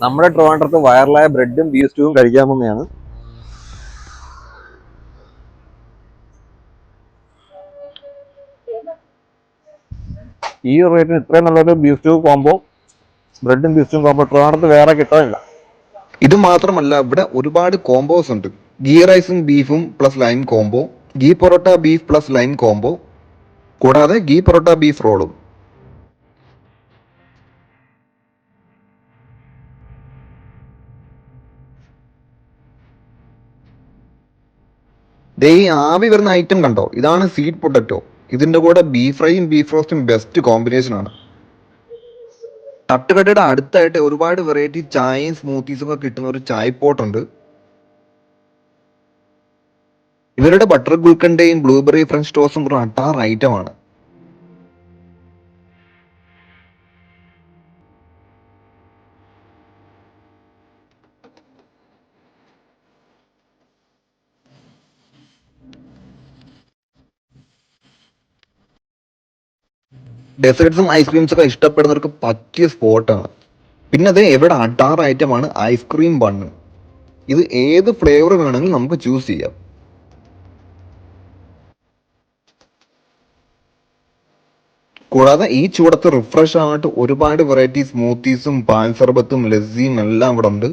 നമ്മുടെ ട്രിവാൻഡ്രത്ത് വൈറലായ ബ്രെഡും ബീഫ് സ്റ്റൂവും കഴിക്കാൻ പോകുന്നതാണ്. ഈ റേറ്റിന് ഇത്രയും നല്ലൊരു ബീഫ് സ്റ്റൂ കോംബോ, ബ്രെഡും ബീഫ് സ്റ്റൂ കോംബോ ട്രിവാൻഡ്രത്ത് വേറെ കിട്ടാനില്ല. ഇത് മാത്രമല്ല, ഇവിടെ ഒരുപാട് കോംബോസ് ഉണ്ട്. ഗീ റൈസും ബീഫും plus lime combo, ghee parotta beef plus lime combo, കൂടാതെ ഗീ പൊറോട്ട ബീഫ് റോളും. ദേ ഈ ആവി വരുന്ന ഐറ്റം കണ്ടോ, ഇതാണ് സ്വീറ്റ് പൊട്ടറ്റോ. ഇതിന്റെ കൂടെ ബീഫ് ഫ്രൈയും ബീഫ് റോസ്റ്റും ബെസ്റ്റ് കോമ്പിനേഷൻ ആണ്. തട്ടുകടയുടെ അടുത്തായിട്ട് ഒരുപാട് വെറൈറ്റി ചായയും സ്മൂത്തീസും ഒക്കെ കിട്ടുന്ന ഒരു ചായ പോട്ടുണ്ട്. ഇവരുടെ ബട്ടർ ഗുൽക്കണ്ടയും ബ്ലൂബെറി ഫ്രഞ്ച് ടോസും ഒരു അട്ടാർ ഐറ്റമാണ്. ഡെസേർട്സും ഐസ്ക്രീംസും ഒക്കെ ഇഷ്ടപ്പെടുന്നവർക്ക് പറ്റിയ സ്പോട്ടാണ്. പിന്നെ അത് എവിടെ അട്ടാർ ഐറ്റമാണ് ഐസ്ക്രീം ബണ്ണ്. ഇത് ഏത് ഫ്ലേവർ വേണമെങ്കിലും നമുക്ക് ചൂസ് ചെയ്യാം. കൂടാതെ ഈ ചൂടത്ത് റിഫ്രഷ് ആയിട്ട് ഒരുപാട് വെറൈറ്റി സ്മൂത്തീസും പാൽ സർബത്തും ലസ്സിയും എല്ലാം ഇവിടെ ഉണ്ട്.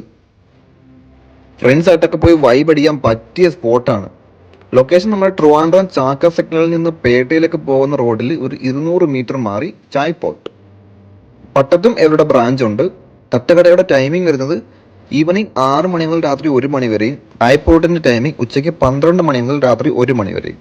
ഫ്രണ്ട്സ് ആയിട്ടൊക്കെ പോയി വൈബ് അടിക്കാൻ പറ്റിയ സ്പോട്ടാണ്. ലൊക്കേഷൻ നമ്മുടെ ട്രിവാൻഡ്രം ചാക്ക സിഗ്നലിൽ നിന്ന് പേട്ടയിലേക്ക് പോകുന്ന റോഡിൽ ഒരു 200 മീറ്റർ മാറി ചായ് പോട്ട്. പട്ടത്തും ഇവരുടെ ബ്രാഞ്ച് ഉണ്ട്. തട്ടുകടയുടെ ടൈമിംഗ് വരുന്നത് ഈവനിങ് 6 മണി മുതൽ രാത്രി 1 മണി വരെയും ചായ് പോട്ടിന്റെ ടൈമിംഗ് ഉച്ചയ്ക്ക് 12 മണി മുതൽ രാത്രി 1 മണി വരെയും.